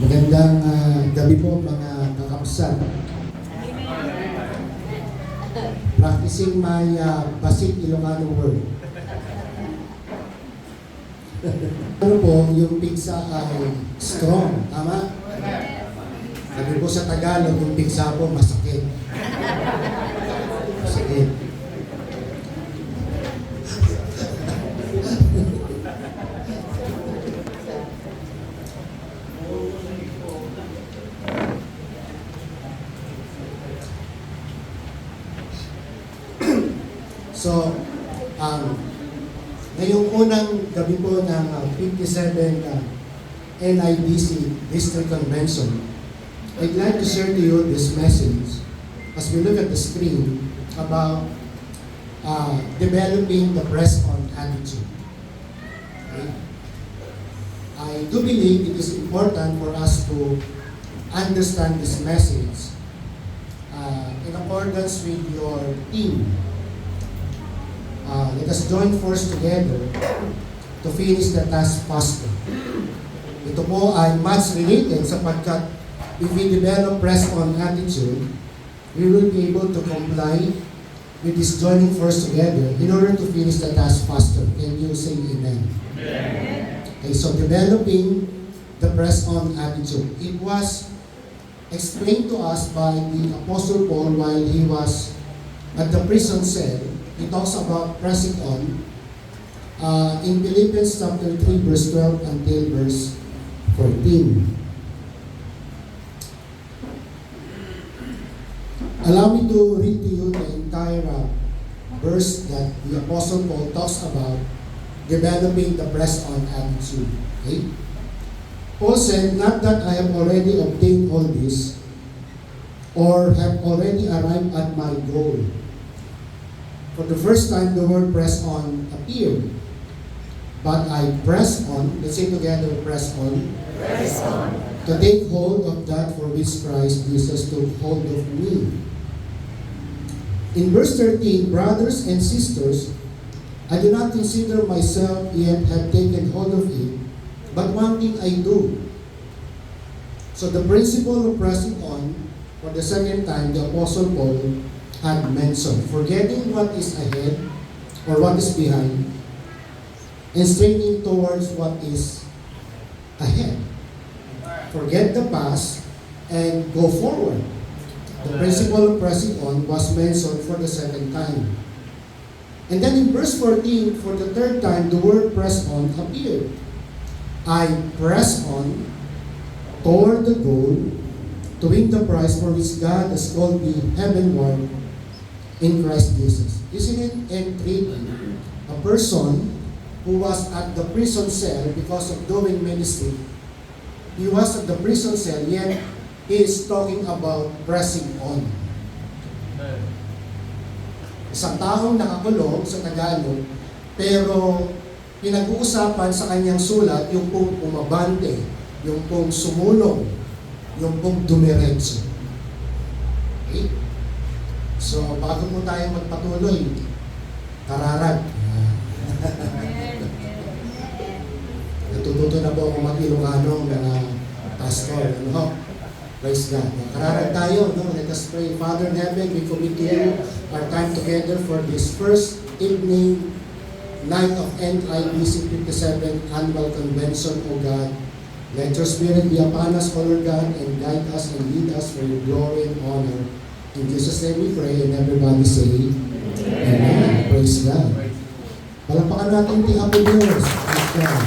Magandang gabi po mga kakapsan. Practicing my basic Ilocano word. Ano po, yung pizza ay strong, tama? Sabi po sa Tagalog, yung pizza po masakit. Masakit. So, ngayong unang gabi po ng 57 NIBC District Convention, I'd like to share to you this message as we look at the screen about developing the press-on attitude. Okay? I do believe it is important for us to understand this message in accordance with your theme. Let us join force together to finish the task faster. Ito po ay much related sapagkat if we develop press-on attitude, we will be able to comply with this joining force together in order to finish the task faster. Can you say amen? Amen. Okay, so developing the press-on attitude. It was explained to us by the Apostle Paul while he was at the prison cell. He talks about pressing on in Philippians chapter 3 verse 12 until verse 14. Allow me to read to you the entire verse that the Apostle Paul talks about developing the press-on attitude. Okay? Paul said, "Not that I have already obtained all this or have already arrived at my goal." For the first time, the word press on appeared. But I press on, let's say together, press on. Press on. To take hold of that for which Christ Jesus took hold of me. In verse 13, brothers and sisters, I do not consider myself yet have taken hold of it, but one thing I do. So the principle of pressing on, for the second time, the Apostle Paul had mentioned, forgetting what is ahead or what is behind and straining towards what is ahead. Forget the past and go forward. The principle of pressing on was mentioned for the second time. And then in verse 14, for the third time, the word press on appeared. I press on toward the goal to win the prize for which God has called me heavenward in Christ Jesus. Isn't it intriguing? A person who was at the prison cell because of doing ministry, he was at the prison cell, yet he is talking about pressing on. Isang taong nakakulong sa Tagalog, pero pinag-uusapan sa kanyang sulat yung pong umabante, yung pong sumulong, yung pong dumiretso. Okay? So, bago mo tayo magpatuloy, kararag. Natututo na po ako mag-Ilocano mga pastor. Ano ho? Praise God. Kararag tayo. No? Let us pray. Father in heaven, we commit to you our time together for this first evening night of NIBC 57 Annual Convention, O God. Let your Spirit be upon us, O Lord God, and guide us and lead us for your glory and honor. In Jesus' name we pray, and everybody say, Amen. Praise God. Palakpakan natin the Happy News. Praise God.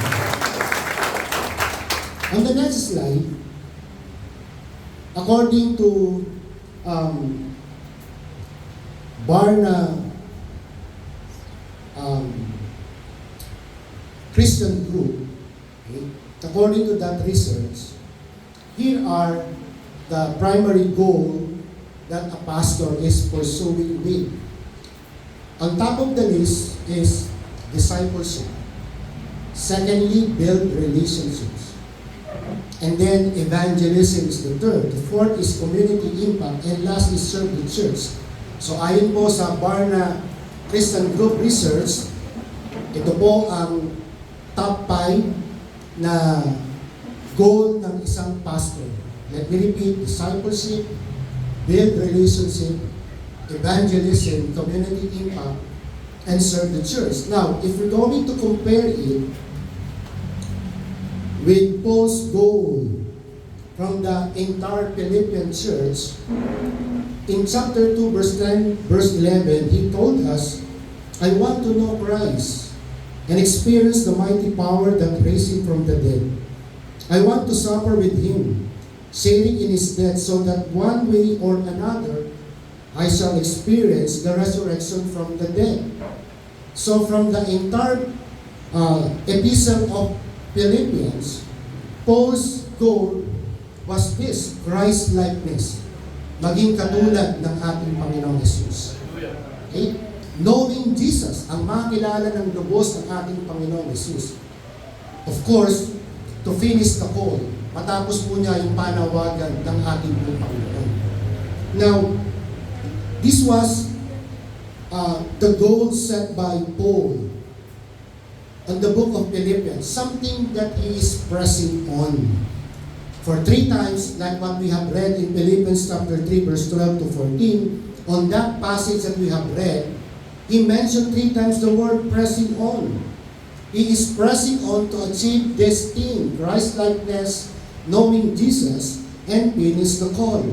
On the next slide, according to Barna Christian Group, okay, according to that research, here are the primary goal that a pastor is pursuing with. On top of the list is discipleship. Secondly, build relationships. And then evangelism is the third. The fourth is community impact. And last is serve the church. So ayon po sa Barna Christian Group Research, ito po ang top 5 na goal ng isang pastor We repeat, discipleship, build relationship, evangelism, community impact, and serve the church. Now, if we're going to compare it with Paul's goal from the entire Philippian church, in chapter 2, verse 10, verse 11, he told us, I want to know Christ and experience the mighty power that raised him from the dead. I want to suffer with him, sharing in his death, so that one way or another, I shall experience the resurrection from the dead. So from the entire epistle of Philippians, Paul's goal was this, Christ-likeness. Maging katulad ng ating Panginoong Jesus. Okay? Knowing Jesus, ang makilala ng lubos ng ating Panginoong Jesus. Of course, to finish the call, matapos po niya yung panawagan ng ating Panginoon. Now, this was the goal set by Paul on the book of Philippians, something that he is pressing on. For 3 times, like what we have read in Philippians chapter 3, verse 12 to 14, on that passage that we have read, he mentioned 3 times the word pressing on. He is pressing on to achieve this thing, Christ-likeness, knowing Jesus, and finish the call.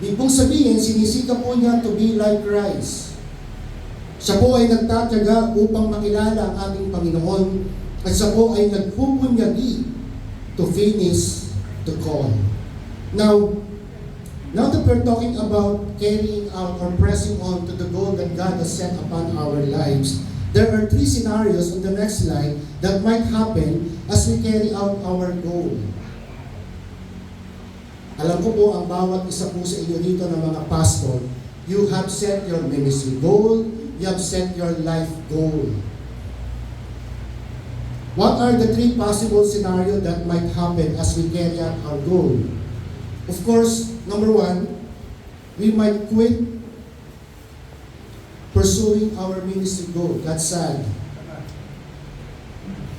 Ibig pong sabihin, sinisika po niya to be like Christ. Siya po ay nagtatyaga upang makilala ang ating Panginoon, at siya po ay nagpupunyagi to finish the call. Now that we're talking about carrying out or pressing on to the goal that God has set upon our lives, there are 3 scenarios on the next slide that might happen as we carry out our goal. Alam ko po ang bawat isa po sa inyo dito ng mga pastor, you have set your ministry goal, you have set your life goal. What are the 3 possible scenarios that might happen as we carry out our goal? Of course, number 1, we might quit pursuing our ministry goal. That's sad.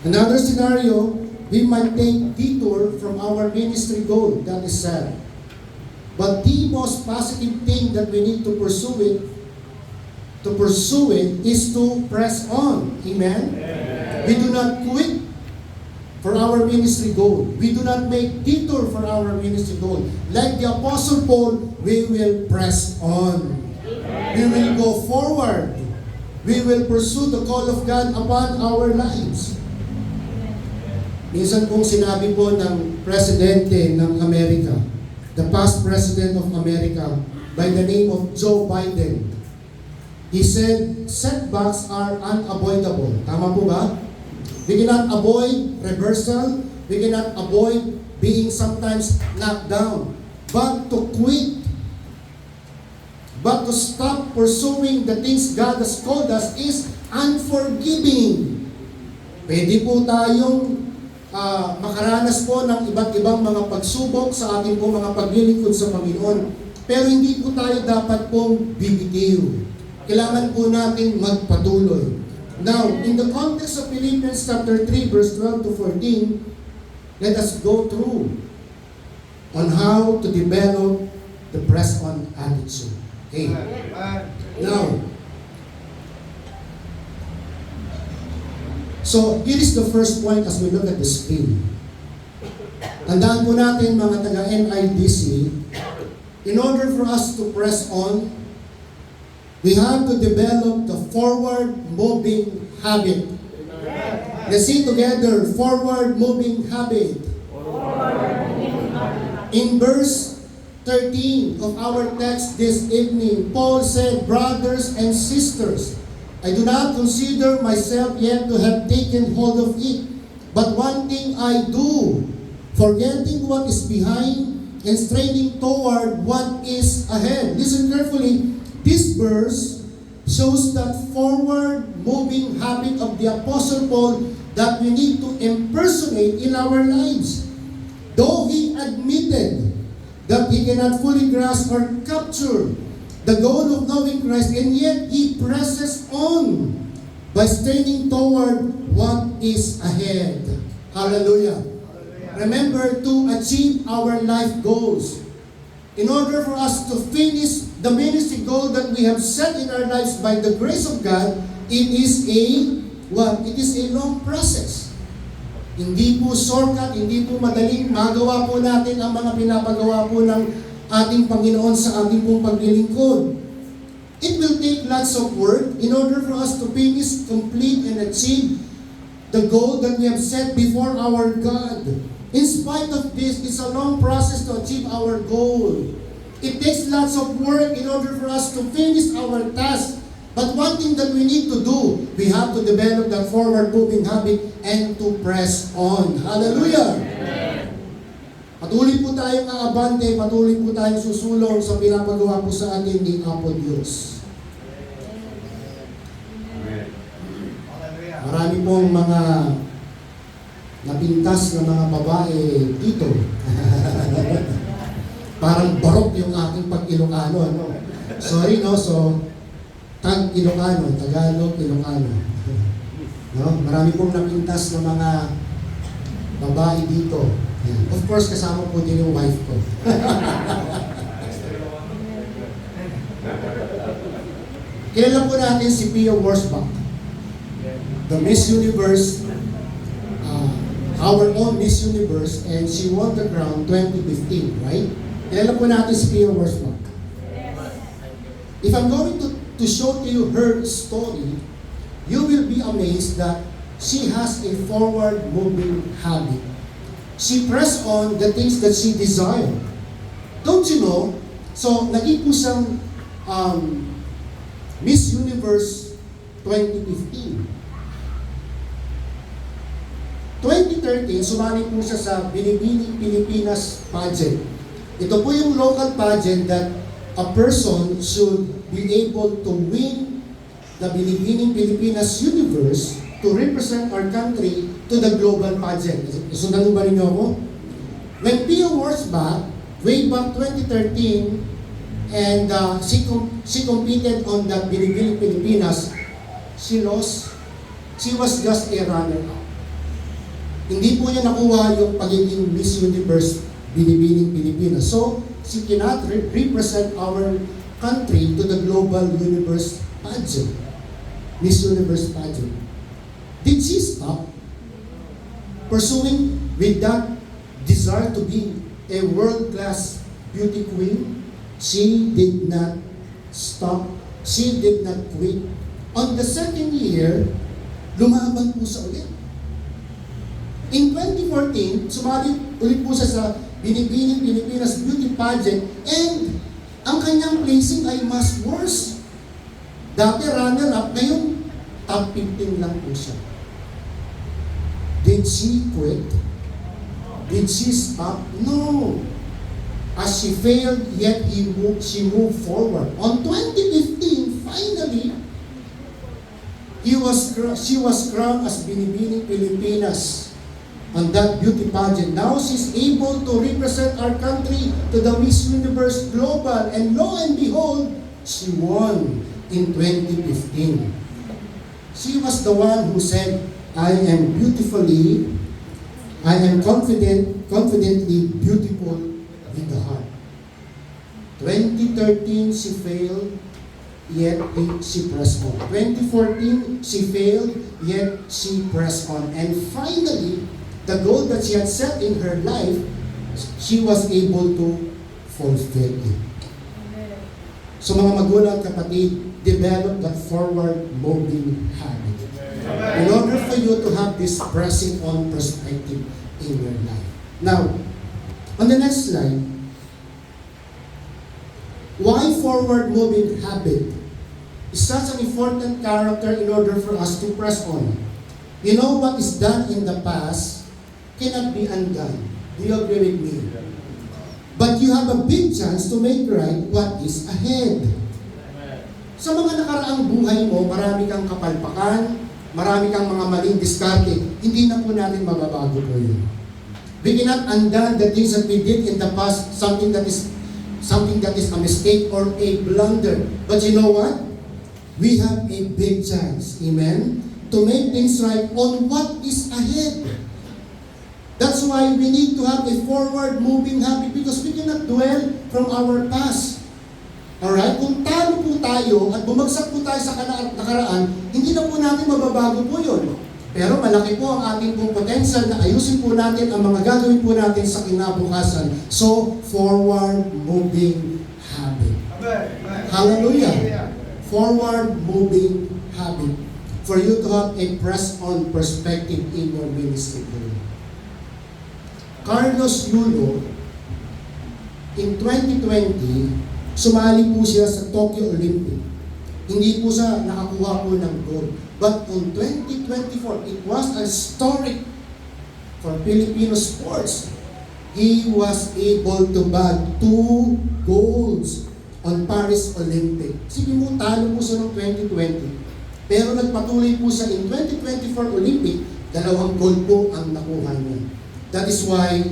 Another scenario, we might take detour from our ministry goal. That is sad. But the most positive thing that we need to pursue it is to press on. Amen? We do not quit for our ministry goal. We do not make detour for our ministry goal. Like the Apostle Paul, we will press on. We will go forward. We will pursue the call of God upon our lives. Minsan pong sinabi po ng Presidente ng Amerika, the past President of America, by the name of Joe Biden, he said, setbacks are unavoidable. Tama po ba? We cannot avoid reversal. We cannot avoid being sometimes knocked down. But to quit, but to stop pursuing the things God has called us is unforgiving. Pwede po tayong makaranas po ng iba't ibang mga pagsubok sa ating po mga paglilingkod sa Panginoon. Pero hindi po tayo dapat pong bibitiw. Kailangan po natin magpatuloy. Now, in the context of Philippians chapter 3, verse 12 to 14, let us go through on how to develop the press-on attitude. Okay. Now, so here is the first point as we look at the screen. Tandaan po natin mga taga-NIDC, in order for us to press on, we have to develop the forward-moving habit. Let's see together, forward-moving habit. In verse 13 of our text this evening, Paul said, brothers and sisters, I do not consider myself yet to have taken hold of it, but one thing I do, forgetting what is behind and straining toward what is ahead. Listen carefully. This verse shows that forward-moving habit of the Apostle Paul that we need to impersonate in our lives. Though he admitted that he cannot fully grasp or capture the goal of knowing Christ, and yet he presses on by straining toward what is ahead. Hallelujah. remember, to achieve our life goals. In order for us to finish the ministry goal that we have set in our lives by the grace of God, it is a what? It is a long process. Hindi po shortcut, hindi po madaling magawa po natin ang mga pinapagawa po ng ating Panginoon sa ating pong paglilingkod. It will take lots of work in order for us to finish, complete, and achieve the goal that we have set before our God. In spite of this, it's a long process to achieve our goal. It takes lots of work in order for us to finish our task. But one thing that we need to do, we have to develop that forward-moving habit and to press on. Hallelujah! Patuloy po tayong aabante, patuloy po tayong susulong sa pinapagawa po sa atin ni Apo Diyos. Marami pong mga napintas na mga babae dito. Parang barok yung aking pag-Ilocano, ano? Sorry, no? So, Tag-Ilocano, Tagalog, Ilocano. No? Marami pong napintas na mga babae dito. Yan. Of course, kasama po din yung wife ko. Kilala po natin si Pia Wurzbach, the Miss Universe, our own Miss Universe, and she won the crown 2015, right? Kilala po natin si Pia Wurzbach. If I'm going to show to you her story, you will be amazed that she has a forward-moving habit. She pressed on the things that she desired. Don't you know? So, naging po siyang Miss Universe 2015. 2013, sumali po siya sa Binibining Pilipinas pageant. Ito po yung local pageant that a person should be able to win the Binibining Pilipinas Universe to represent our country to the global pageant. Sundan ba ninyo ako? When Pia Wurzbach, way back 2013, and she competed on the Binibining Pilipinas, she lost. She was just a runner-up. Hindi po niya nakuha yung pagiging Miss Universe Binibining Pilipinas. So, she cannot represent our country to the global universe pageant. Miss Universe pageant. Did she stop pursuing with that desire to be a world-class beauty queen? She did not stop. She did not quit. On the second year, lumaban po sa ulit. In 2014, sumali ulit po siya sa Binibining Pilipinas Beauty Pageant, and ang kanyang placing ay mas worse. Dati runner-up, ngayon top 15 lang po siya. Did she quit? Did she stop? No. As she failed, yet she moved forward. On 2015, finally, she was crowned as Binibining Pilipinas on that beauty pageant. Now she's able to represent our country to the Miss Universe Global, and lo and behold, she won in 2015. She was the one who said, I am confidently beautiful with the heart. 2013, she failed, yet she pressed on. 2014, she failed, yet she pressed on. And finally, the goal that she had set in her life, she was able to fulfill it. So mga magulang, kapatid, develop that forward-moving habit in order for you to have this pressing on perspective in your life. Now, on the next slide, why forward-moving habit is such an important character in order for us to press on? You know, what is done in the past cannot be undone. Do you agree with me? But you have a big chance to make right what is ahead. Sa mga nakaraang buhay mo, marami kang kapalpakan, marami kang mga maling diskarte, hindi na po natin mababago po yun. We cannot undo the things that we did in the past, something that is a mistake or a blunder. But you know what? We have a big chance, amen, to make things right on what is ahead. That's why we need to have a forward-moving habit because we cannot dwell from our past. Alright? Kung talo po tayo at bumagsak po tayo sa nakaraan, hindi na po natin mababago po yun. Pero malaki po ang ating pong potential na ayusin po natin ang mga gagawin po natin sa kinabukasan. So, forward-moving habit. Hallelujah! Forward-moving habit for you to have a press-on perspective in your ministry. Carlos Yulo, in 2020, sumali po siya sa Tokyo Olympic. Hindi po siya nakakuha po ng gold. But in 2024, it was historic for Filipino sports. He was able to bag 2 golds on Paris Olympic. Sige mo, talo po siya noong 2020. Pero nagpatuloy po siya in 2024 Olympic, 2 gold po ang nakuha niya. That is why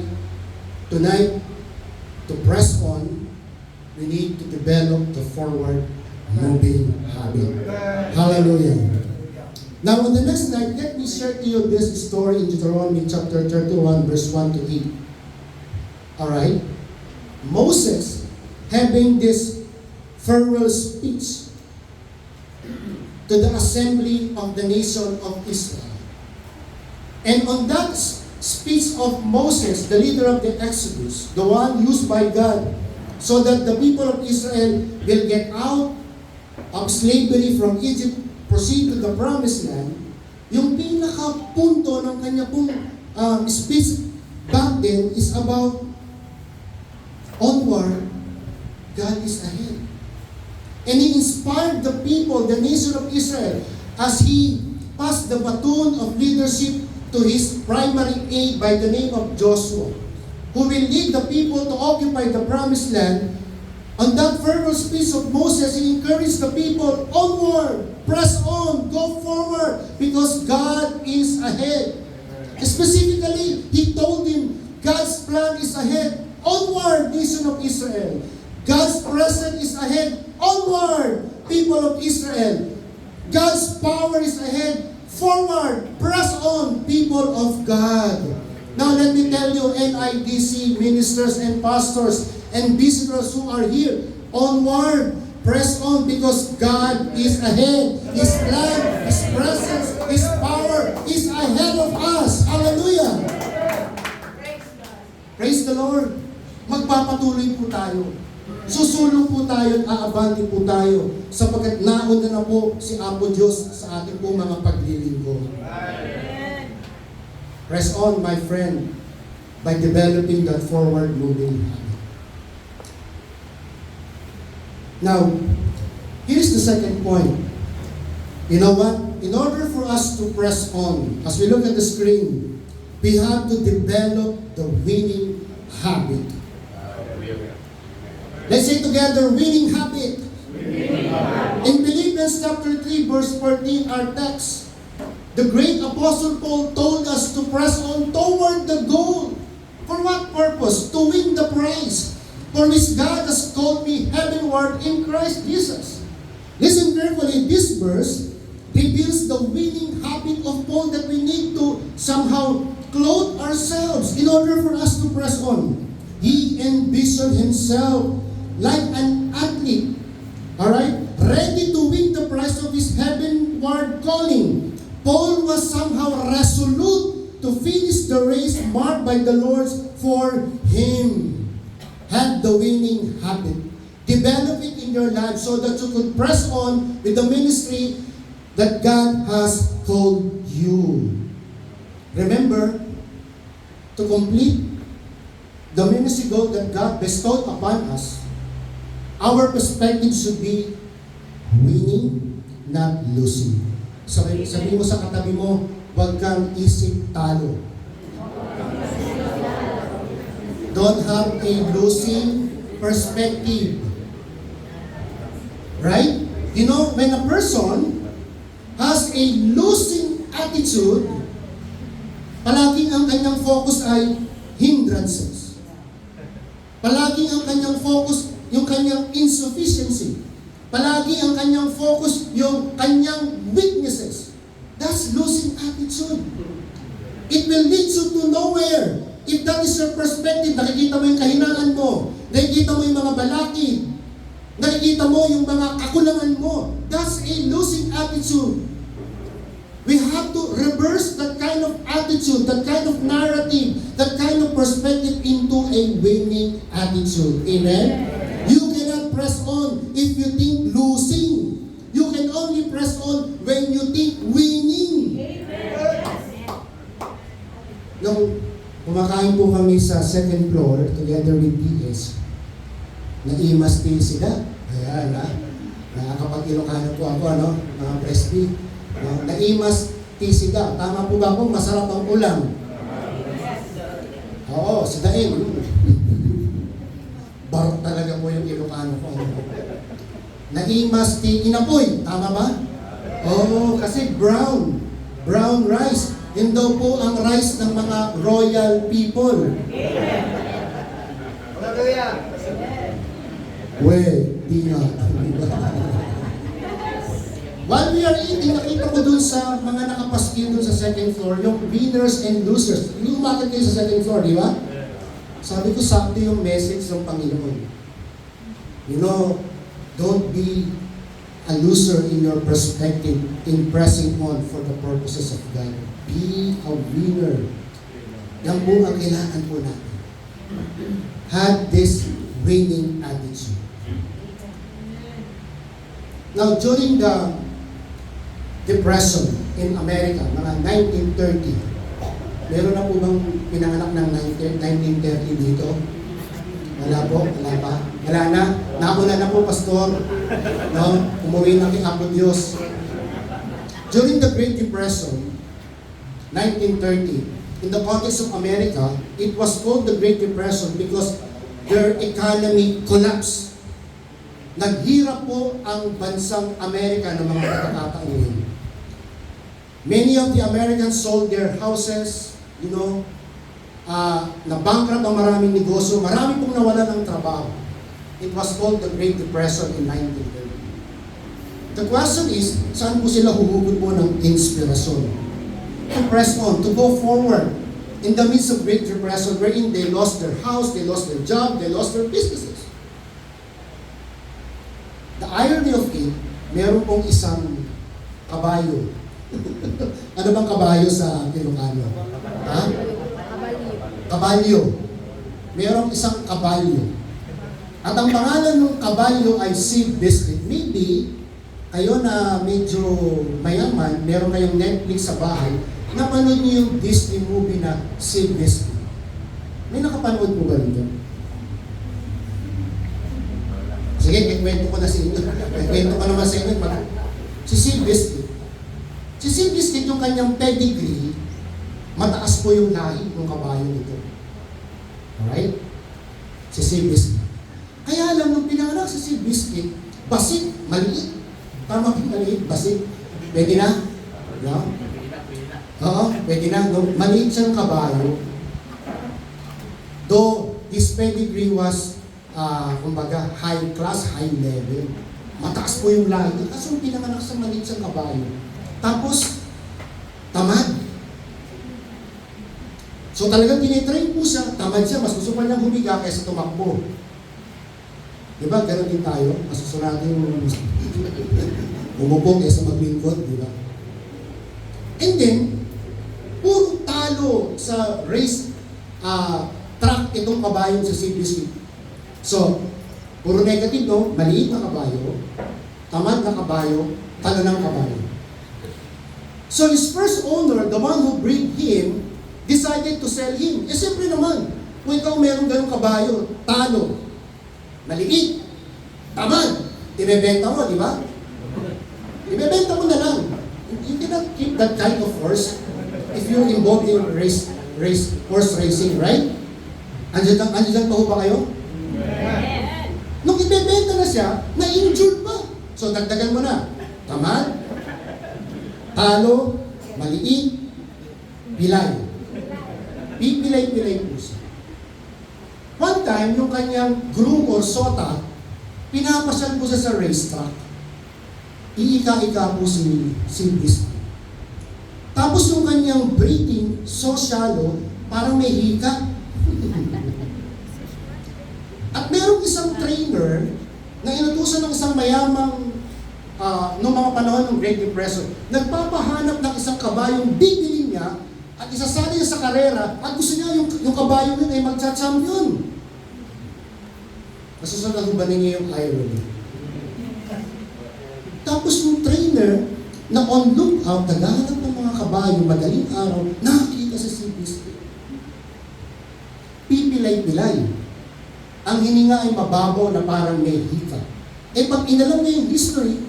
tonight, to press on, we need to develop the forward-moving habit. Hallelujah. Now, on the next slide, let me share to you this story in Deuteronomy chapter 31, verse 1 to 8. Alright? Moses, having this farewell speech to the assembly of the nation of Israel. And on that speech of Moses, the leader of the Exodus, the one used by God, so that the people of Israel will get out of slavery from Egypt, proceed to the promised land, yung pinaka-punto ng kanya pong speech back then is about onward, God is ahead. And He inspired the people, the nation of Israel, as He passed the baton of leadership to His primary aide by the name of Joshua, who will lead the people to occupy the promised land. On that farewell speech of Moses, he encouraged the people, onward, press on, go forward, because God is ahead. Specifically, he told him, God's plan is ahead. Onward, nation of Israel. God's presence is ahead. Onward, people of Israel. God's power is ahead. Forward, press on, people of God. Now let me tell you, NIDC ministers and pastors and visitors who are here, onward, press on, because God is ahead. His plan, His presence, His power is ahead of us. Hallelujah! Praise the Lord. Magpapatuloy po tayo. Susulong po tayo at aabante po tayo sapagkat nauna na po si Apo Diyos sa ating po mga paglilingkod. Press on, my friend, by developing that forward-moving habit. Now, here's the second point. You know what? In order for us to press on, as we look at the screen, we have to develop the winning habit. Let's say together, winning habit. In Philippians chapter 3, verse 14, our text, the great Apostle Paul told us to press on toward the goal. For what purpose? To win the prize, for which God has called me heavenward in Christ Jesus. Listen carefully, this verse reveals the winning habit of Paul that we need to somehow clothe ourselves in order for us to press on. He envisioned himself like an athlete, alright, ready to win the prize of his heavenward calling. Paul was somehow resolute to finish the race marked by the Lord for him. Had the winning habit. Develop it in your life so that you could press on with the ministry that God has called you. Remember, to complete the ministry goal that God bestowed upon us, our perspective should be winning, not losing. Sabi mo sa katabi mo, huwag kang isip talo. Don't have a losing perspective. Right? You know, when a person has a losing attitude, palaging ang kanyang focus ay hindrances. Palaging ang kanyang focus yung kanyang insufficiency. Palagi ang kanyang focus yung kanyang weaknesses. That's losing attitude. It will lead you to nowhere. If that is your perspective, nakikita mo yung kahinaan mo, nakikita mo yung mga balakid, nakikita mo yung mga kakulangan mo, that's a losing attitude. We have to reverse that kind of attitude, that kind of narrative, that kind of perspective into a winning attitude. Amen? You cannot press on if you think losing. You can only press on when you think winning. Nung kumakain po kami sa second floor together with PS, naimas din sila. Ayan, nakakapag Ilocano po ako, ano, mga presby. Naimas tisida. Tama po ba po? Masarap ang ulam. Oo, si Daim. Barok talaga po yung Ilocano ko. Naimas ti inapoy. Tama ba? Oo, kasi brown. Brown rice. Yun daw po ang rice ng mga royal people. Di nga. While we are eating, nakita ko dun sa mga nakapaskil dun sa second floor, yung winners and losers. Yung umakit kayo sa second floor, di ba? Sabi ko, sakto yung message ng Panginoon. You know, don't be a loser in your perspective in pressing on for the purposes of God. Be a winner. Yan po ang kailangan po natin. Have this winning attitude. Now, during the Depression in America, mga 1930, meron na po bang pinanganak ng 1930 dito? Wala po? Wala pa? Wala na? Nauna na po, Pastor. No? Umuwi na kay Apo Diyos. During the Great Depression, 1930, in the context of America, it was called the Great Depression because their economy collapsed. Naghirap po ang bansang Amerika ng mga pagkakataon yun. Many of the Americans sold their houses, you know, na-bankrupt ang maraming negosyo, marami pong nawalan ng trabaho. It was called the Great Depression in 1930. The question is, saan po sila huhugot po ng inspirasyon? To press on, to go forward in the midst of Great Depression wherein they lost their house, they lost their job, they lost their businesses. The irony of it, meron pong isang kabayo. Ano bang kabayo sa Ilocano? Ha? Kabalyo. Merong isang kabalyo. At ang pangalan ng kabalyo ay Sid Biscuit. Maybe, kayo na medyo mayaman, meron kayong Netflix sa bahay, napanood niyo yung Disney movie na Sid Biscuit. May nakapanood po ba dito? Sige, kwento ko na sa inyo. Kwento ko naman sa inyo. Si Sid Biscuit. Si Sid Biscuit, yung kanyang pedigree, mataas po yung lahi ng kabayo nito. Alright? Si Sid Biscuit. Kaya alam, nung pinanganak si Sid Biscuit, basit, maliit. Tama ba maliit, basit? Pwede na? No? Oo, pwede na. No? Maliit siyang kabayo. Though his pedigree was, kumbaga, high class, high level. Mataas po yung lahi. Kaso pinanganak sa maliit siyang kabayo. Tapos, tamad. So talagang tinitrain po siya, tamad siya, mas gusto pa niyang humiga kaysa tumakbo. Diba? Ganun din tayo. Mas gusto natin umupo kaysa maglingkod, diba? And then, puro talo sa race track itong kabayong sa CBC. So, puro negative, no? Maliit na kabayo, tamad na kabayo, talo ng kabayo. So his first owner, the one who bred him, decided to sell him. Eh siyempre naman, kung ikaw meron ganong kabayo, talo, maliit, tamad, ibebenta mo, di ba? Ibebenta mo na lang. You cannot keep that kind of horse if you're involved in horse racing, right? Andiyan pa ho ba kayo? Nung ibebenta na siya, na-injured pa. So dagdagan mo na, tamad, talo, maliit, pilay. Pipilay-pilay po siya. One time, yung kanyang groom or sota, pinapasyal po siya sa racetrack. Iika-ika po si Biscuit. Tapos yung kanyang breathing, so shallow, parang may hika. isang trainer na inutusan ng isang mayamang noong mga panahon ng Great Depression, nagpapahanap ng isang kabayong bibili niya at isasali niya sa karera at gusto niya yung kabayong yun ay magcha-champion. Nasusunod ba ninyo yung irony? Tapos yung trainer na on lookout, naghahanap ng mga kabayong madaling araw, nakakita sa CBC. Pipilay-pilay. Ang hininga ay mababaw na parang may hika. Eh pag inalam niya yung history,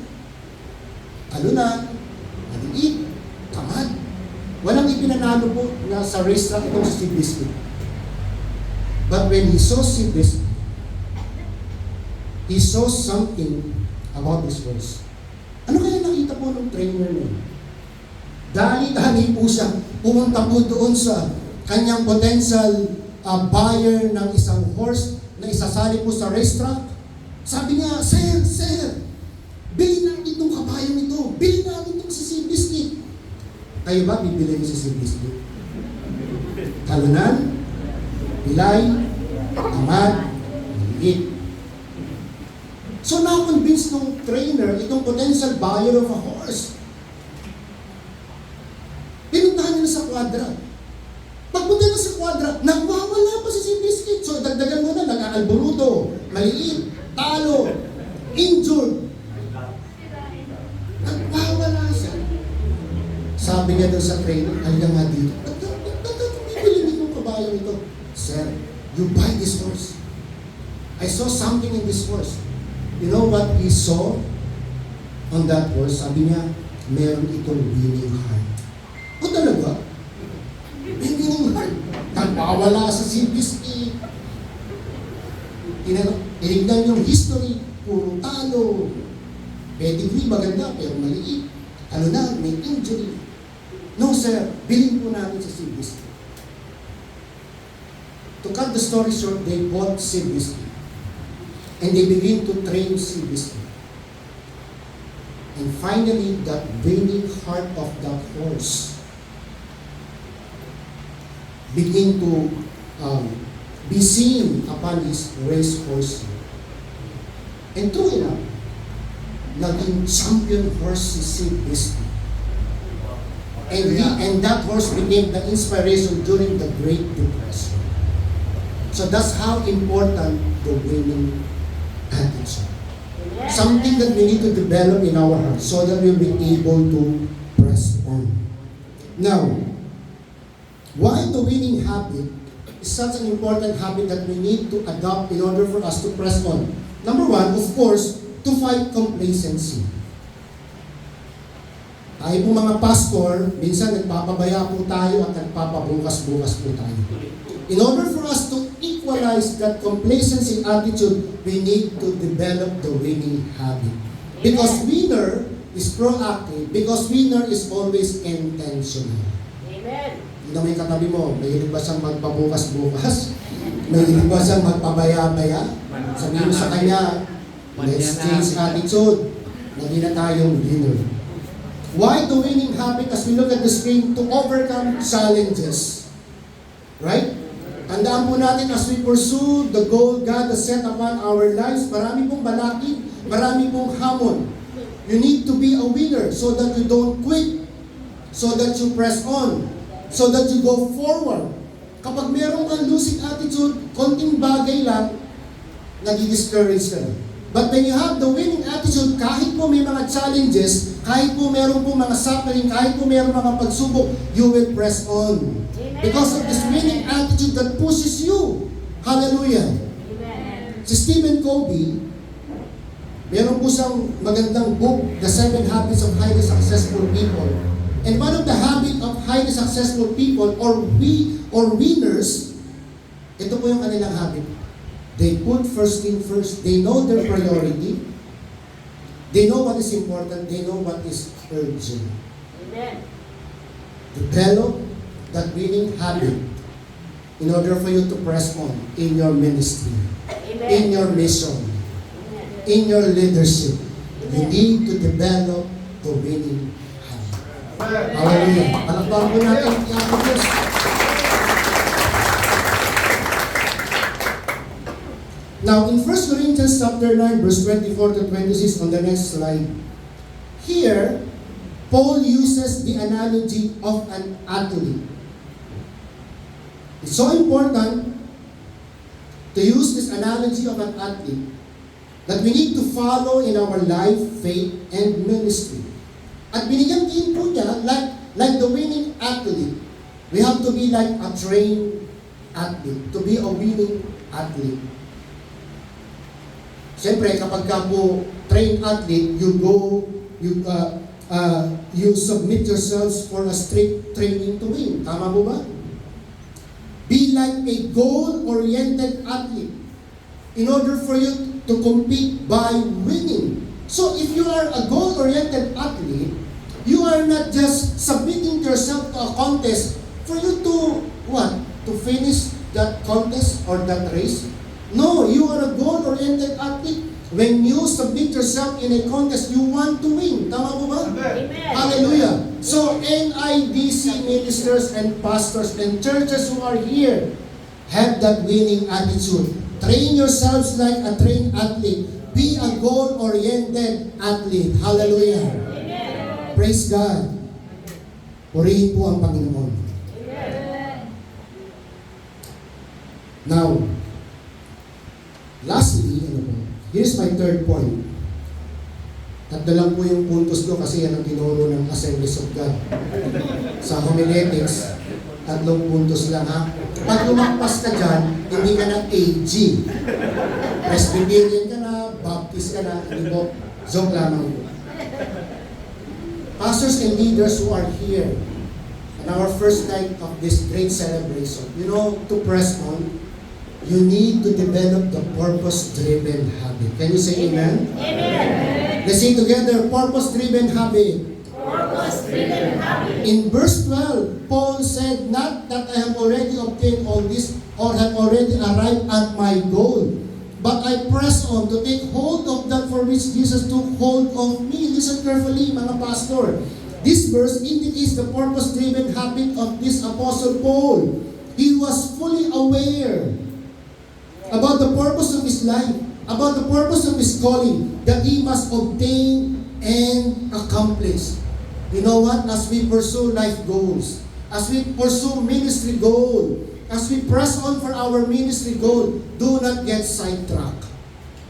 talunan, maliit, tamad. Walang ipinanalo po na sa racetrack itong si Biscuit. But when he saw si Biscuit, he saw something about this horse. Ano kaya nakita po ng trainer niya? Dali-dali po siya, pumunta po doon sa kanyang potential buyer ng isang horse na isasali po sa racetrack. Sabi niya, Sir, bilhin natin itong kabayong ito. Bilhin natin itong si Biscuit. Kayo ba bibili niyo si Biscuit? Talunan, pilay, tamad, maliit. So na-convince ng trainer itong potential buyer of a horse. Pinuntahan niya sa kwadra. Pagpunta na sa kwadra, nagwawala pa si Biscuit. So dagdagan mo na, nag-aalburuto, maliit, talo, injured. Nagwawala siya. Sabi niya doon sa trainer, halika nga dito. Bibili mo kabayong ito. Sir, you buy this horse. I saw something in this horse. You know what he saw on that horse? Sabi niya, meron itong winning heart. O talaga? Winning heart. Nagwawala sa CBC. Tinignan yung history, puro talo. Pedigree, maganda, pero maliit. Ano na, may injury. No sir, bilhin po natin sa CBC. To cut the story short, they bought CBC. And they begin to train CBC. And finally, that winning heart of that horse begin to be seen upon his race horse. And true enough, naging champion horse si CBC. And that horse became the inspiration during the Great Depression. So that's how important the winning attitude. Something that we need to develop in our hearts so that we'll be able to press on. Now, why the winning habit is such an important habit that we need to adopt in order for us to press on? Number one, of course, to fight complacency. Tayo po mga pastor, minsan nagpapabaya po tayo at nagpapabukas-bukas po tayo. In order for us to equalize that complacency attitude, we need to develop the winning habit. Because winner is proactive, because winner is always intentional. Amen. Hindi na may katabi mo, mahilig ba siyang magpabukas-bukas? Mahilig ba siyang magpabaya-baya? Sabihin mo sa kanya, let's change attitude. Naging na tayong winner. Why the winning habit as we look at the screen? To overcome challenges. Right? Tandaan po natin as we pursue the goal God has set upon our lives, marami pong balakid, marami pong hamon. You need to be a winner so that you don't quit, so that you press on, so that you go forward. Kapag meron kang losing attitude, konting bagay lang, nadi-discourage ka na. But when you have the winning attitude, kahit po may mga challenges, kahit po meron po mga suffering, kahit po meron mga pagsubok, you will press on. Because of this winning attitude that pushes you. Hallelujah. Amen. Si Stephen Covey, meron po siyang magandang book, The 7 Habits of Highly Successful People. And one of the habits of highly successful people or winners, ito po yung kanilang habit. They put first thing first. They know their priority. They know what is important. They know what is urgent. Amen. Develop that winning habit in order for you to press on in your ministry, Amen. in your mission, Amen. in your leadership. You Amen. need to develop the winning habit. Hallelujah. Palakpakan po natin ang ating Diyos. Now, in 1 Corinthians chapter 9, verse 24 to 26 on the next slide, here, Paul uses the analogy of an athlete. It's so important to use this analogy of an athlete that we need to follow in our life, faith, and ministry. At binigyan din po niya, like the winning athlete, we have to be like a trained athlete, to be a winning athlete. Siyempre, kapag ka po trained athlete, you submit yourselves for a strict training to win. Tama po ba? Be like a goal-oriented athlete in order for you to compete by winning. So if you are a goal-oriented athlete, you are not just submitting yourself to a contest for you to, what? To finish that contest or that race? No, you are a goal-oriented athlete. When you submit yourself in a contest, you want to win. Tama po ba? Amen. Hallelujah. So, NIDC ministers and pastors and churches who are here have that winning attitude. Train yourselves like a trained athlete. Be a goal-oriented athlete. Hallelujah. Amen. Praise God. Purihin po ang Panginoon. Amen. Now, lastly, here's my third point. Tatlo lang po yung puntos ko kasi yan ang tinuro ng Assemblies of God. Sa homiletics, 3 puntos lang ha. Pag lumagpas ka dyan, hindi ka na AG. Presbyterian ka na, Baptist ka na, hindi mo, joke lamang po. Pastors and leaders who are here on our first night of this great celebration, to press on, you need to develop the purpose-driven habit. Can you say amen? Amen. Let's say together, purpose-driven habit. Purpose-driven habit. In verse 12, Paul said, not that I have already obtained all this or have already arrived at my goal, but I press on to take hold of that for which Jesus took hold of me. Listen carefully, mga pastor. This verse indicates the purpose-driven habit of this Apostle Paul. He was fully aware about the purpose of his life, about the purpose of his calling, that he must obtain and accomplish. You know what? As we pursue life goals, as we pursue ministry goal, as we press on for our ministry goal, do not get sidetracked.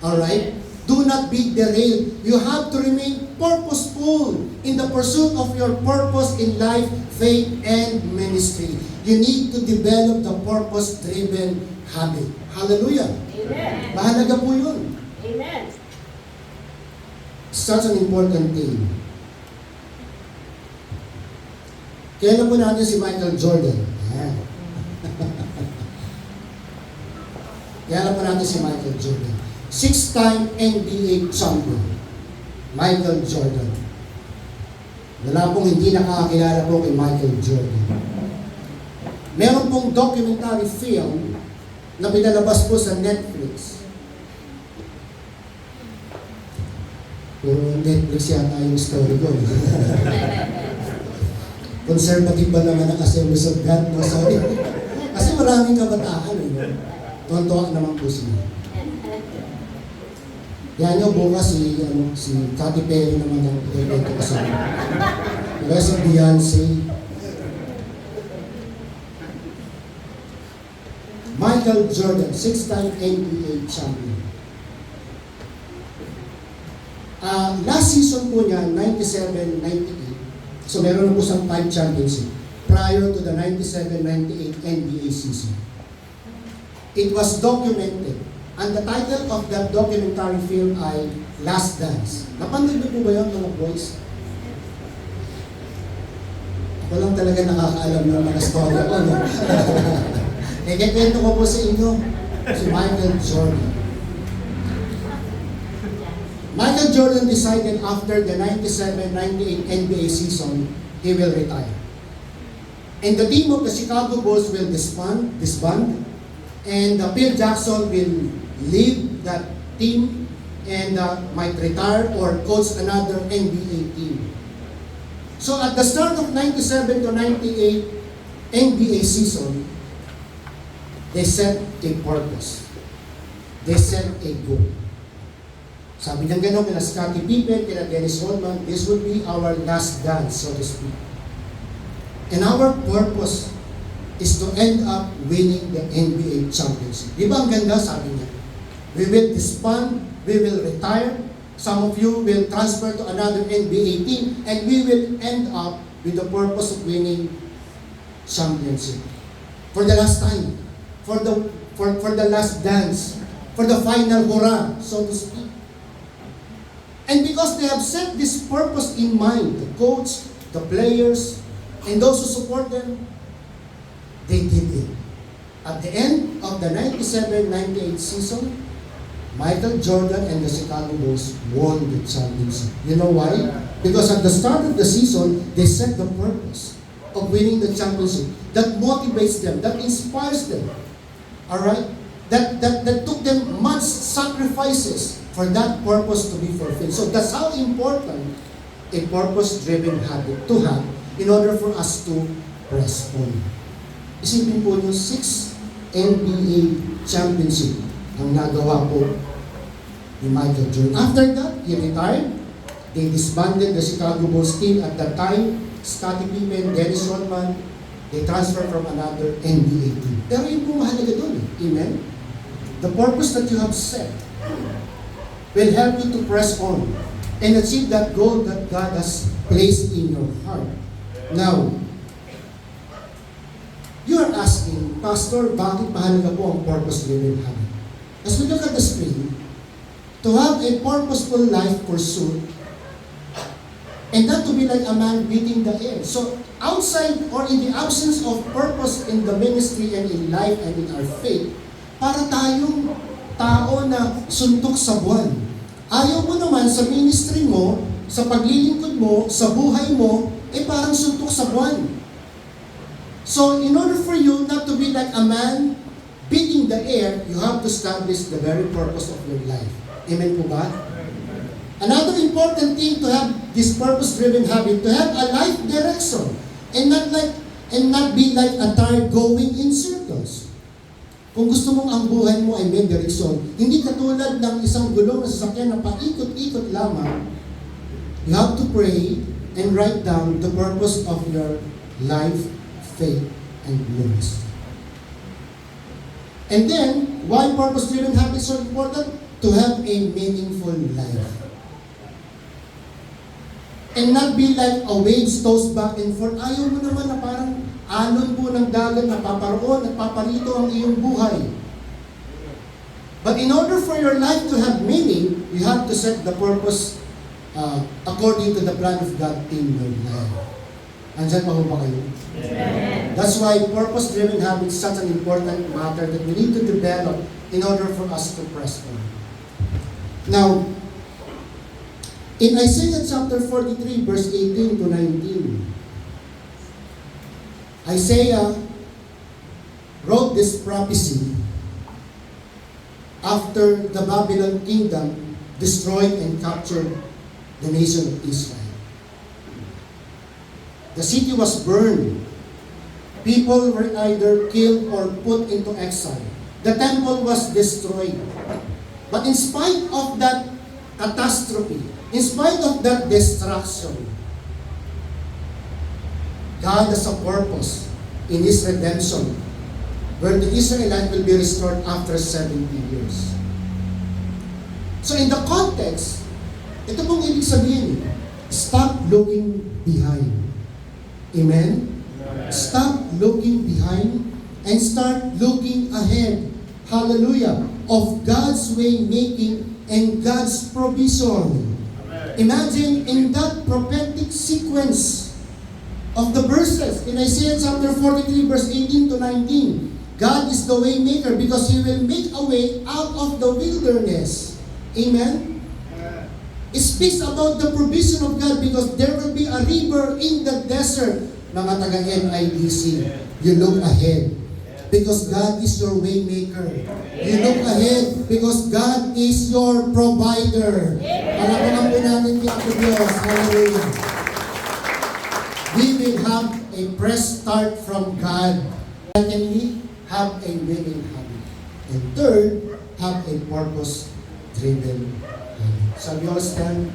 Alright? Do not be derailed. You have to remain purposeful in the pursuit of your purpose in life, faith, and ministry. You need to develop the purpose-driven habit. Hallelujah. Amen. Mahalaga po yun. Amen. Such an important thing. Kailan po natin si Michael Jordan? Ayan. Kailan po natin si Michael Jordan? 6-time NBA champion. Michael Jordan. Wala pong hindi nakakakilala po kay Michael Jordan. Meron pong documentary film na pinalabas po sa Netflix. Puro Netflix yata yung story ko. Conservative ba naman ang Assemblies of God? No, sorry. Kasi maraming kabataan. Tuwan-tuwa naman po sila. Yan nyo, bukas si Katy Perry naman ang evento ko sa akin. Diba si Beyonce? Michael Jordan, 6-time NBA champion. Last season po niya, 97-98. So meron na po siyang 5 championship prior to the 97-98 NBA season. It was documented. And the title of that documentary film ay Last Dance. Napanood niyo po ba yun, mga boys? Ako lang talaga nakakaalam ng mga story ko, no? Kwento ko po sa inyo, si Michael Jordan. Michael Jordan decided after the 97-98 NBA season, he will retire. And the team of the Chicago Bulls will disband, and Phil Jackson will leave that team and might retire or coach another NBA team. So at the start of 97 to 98 NBA season, they set a purpose. they set a goal. Sabi ng gano'n kina Scottie Pippen, kina Dennis Rodman, this will be our last dance, so to speak. And our purpose is to end up winning the NBA championship. Di ba ang ganda, sabi niya? We will disband, we will retire, some of you will transfer to another NBA team, and we will end up with the purpose of winning championship. For the last time, for the last dance, for the final hurrah, so to speak. And because they have set this purpose in mind, the coach, the players, and those who support them, they did it. At the end of the 97-98 season, Michael Jordan and the Chicago Bulls won the championship. You know why? Because at the start of the season, they set the purpose of winning the championship. That motivates them, that inspires them. Alright? That took them much sacrifices for that purpose to be fulfilled. So that's how important a purpose-driven habit to have in order for us to press on. Isipin po yung 6 NBA championship ang nagawa po ni Michael Jordan. After that, he retired. They disbanded the Chicago Bulls team at that time. Scottie Pippen, Dennis Rodman, they transferred from another NBA team. Pero yun po mahalaga doon. Amen? The purpose that you have set will help you to press on and achieve that goal that God has placed in your heart. Now, you are asking, Pastor, bakit mahalaga po ang purpose-driven habit? As we look at the screen, to have a purposeful life pursuit and not to be like a man beating the air. So, outside or in the absence of purpose in the ministry and in life and in our faith, para tayong tao na suntok sa buwan. Ayaw mo naman sa ministry mo, sa paglilingkod mo, sa buhay mo, parang suntok sa buwan. So, in order for you not to be like a man beating the air, you have to establish the very purpose of your life. Amen po ba? Another important thing to have this purpose-driven habit, to have a life direction, and not be like a tire going in circles. Kung gusto mong ang buhay mo ay may direksyon, hindi katulad ng isang gulong na sasakyan na paikot-ikot lamang, you have to pray and write down the purpose of your life, faith, and ministry. And then, why purpose-driven habits are important? To have a meaningful life. And not be like a waves tossed back and forth. Ayaw mo naman na parang alon po ng dagat na paparoon at paparito ang iyong buhay. But in order for your life to have meaning, you have to set the purpose according to the plan of God in your life. Andyan pa ba kayo? Amen. That's why purpose-driven habits is such an important matter that we need to develop in order for us to press on. Now, in Isaiah chapter 43, verse 18 to 19, Isaiah wrote this prophecy after the Babylon kingdom destroyed and captured the nation of Israel. The city was burned. People were either killed or put into exile. The temple was destroyed. But in spite of that catastrophe, in spite of that destruction, God has a purpose in His redemption, where the Israelites will be restored after 70 years. So in the context, ito pong ibig sabihin, stop looking behind. Amen? Stop looking behind and start looking ahead. Hallelujah. Of God's way making and God's provision. Imagine in that prophetic sequence of the verses in Isaiah chapter 43 verse 18 to 19. God is the way maker because He will make a way out of the wilderness. Amen? It speaks about the provision of God because there will be a river in the desert. Mga taga-NIDC, you look ahead because God is your way maker. You look ahead because God is your provider. Palapakan po natin niya ang Diyos. Hallelujah. We will have a fresh start from God. Secondly, have a winning habit. And third, have a purpose-driven habit. Shall we all stand